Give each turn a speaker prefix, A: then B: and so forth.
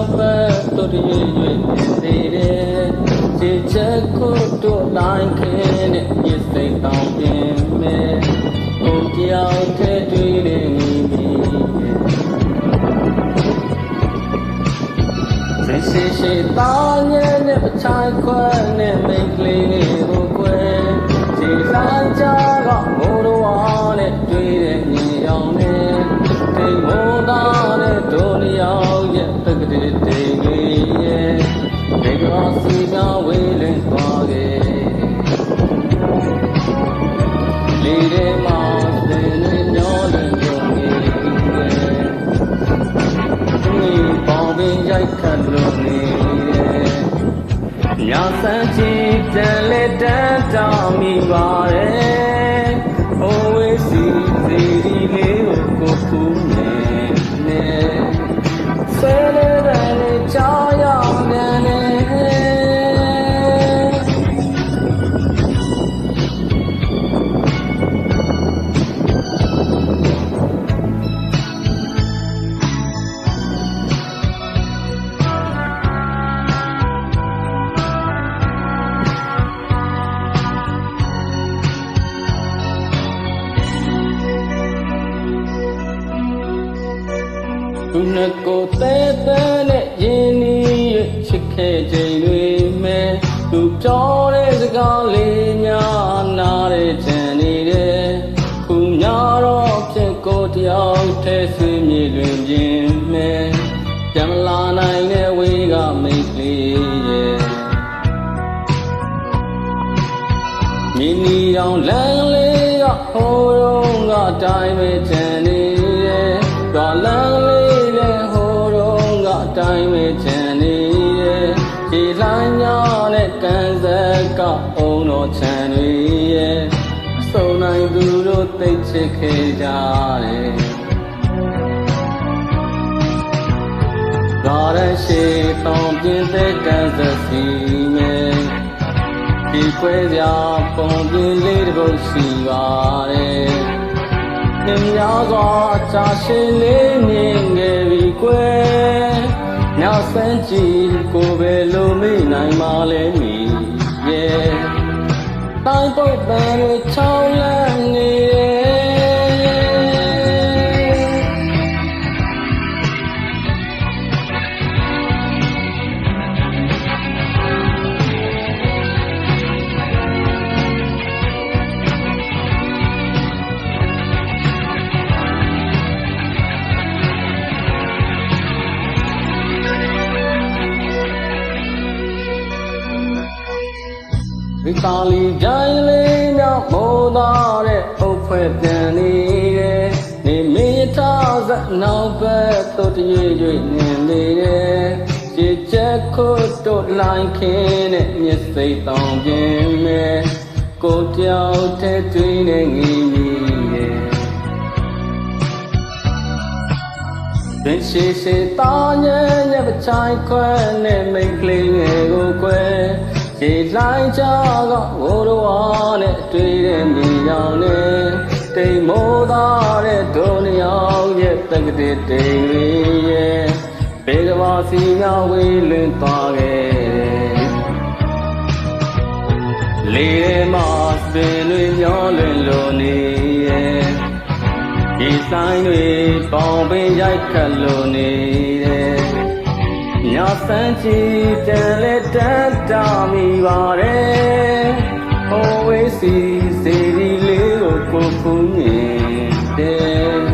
A: နောက်ဘက်တို့ရွေ့ရွေ့နေတယ်ခြေချက်ကိုတို့တိုင်းခင်းနဲ့ပြစ်စိတ်တောင်းပြင်းမယ်ဟိုကြောက်တဲ့တွေ့နေပြီရှိသားညဲ့နဲ့ပချိုင်ခွဲနဲ့မိတ်ကလေးကိုခွဲခြေဆိုင်ကြကမိုးတော်ဝါနဲ့တွေ့တဲ့ညီအောင်နဲ့တိမ်မိုးသားနဲ့ဒုနီရောက်ရဲ့တက္ကတိတိမ်ကြီးရဲ့ဒီကောစီကဝေးလင်းသွားခဲ့လေထဲမှာသင်နေမျောလင်းကြုံနေဒီပေါင်းပင်ရိုက်ခတ်လို့နေညဆန်းချီတန်လက်တန်းတောင်းမိပါတယ်ဟိုဝေးစီစီဒီလေးကိုဖူးနေဆဲတဲ့တဲ့ကြောင်ရပြန်နေသူနဲ့ကိုသေးသေးနဲ့ရင်းနှီးရချစ်ခဲ့ချိန်တွေမဲ့သူပြောတဲ့စကားလေးများနားတဲ့ချင်နေတယ်ခုညတော့ဖြစ်ကိုတယောက်တည်းဆွေးမြေလွင်ခြင်းမဲ့ပြန်လာနိုင်တဲ့ဝေးကမိတ်ကလေးရဲ့မြင်းနီအောင်လမ်းလေးကဟိုးရုံးကတိုင်းပဲချင်နေတယ်တော်လမ်းတိုင်းပဲချင်နေရဲ့ခြေလိုင်းညာနဲ့ကန်ဆက်ကအောင်တော်ချန်တွေရဲ့စုံနိုင်သူတို့သိချစ်ခဲ့ကြတယ်ဒါရရှိတောင်းပြင်းတဲ့ကန်ဆက်စီမဲ့ဒီခွဲကြပုံပြင်းလေးတစ်ပုဒ်ရှိပါတယ်နှင်းများစွာချာရှင်းလေးမြင်ခဲ့ပြီကွယ်ညဆန်းကြည့်ကိုပဲလုံးမိနိုင်မှလဲမီရဲ့တိုင်းပုတ်ပန်တွေချောင်းလန်းနေဝိသာလီကြိုင်လေးများမိုးသားတဲ့အုပ်ဖွဲ့ပြန်နေတယ်နေမင်းထားစနောက်ဘက်သို့တရွေ့ရွေ့နေနေတယ်ခြေချက်ခုတို့လိုင်းခင်းနဲ့မျက်စိတောင်းပြင်းမဲ့ကိုကြောက်တဲ့တွေ့နေငီးမိရဲ့ဘယ်ရှိသားညံ့ညပချိုင်ခွဲနဲ့မိတ်ကလေးငယ်ကိုခွဲခြေလိုက်ကြကဝိုးတော်ဝါနဲ့တွေ့တဲ့မြေရောင်နဲ့တိမ်မိုးသားတဲ့ဒုနီရောက်ရဲ့တက္ကတိတိမ်လေးရဲ့ဘေကဘာစီများဝေးလွင်သွားခဲ့လေထဲမှာပင်တွေမျောလွင်လို့နေရဲ့ဒီဆိုင်တွေပေါင်ပင်ရိုက်ခတ်လို့နေတယ်ညဆန်းချီတန်လက်တန်းတာမိပါတယ်ဟိုဝေးစီစီဒီလေးကိုဖူးမြင်တယ်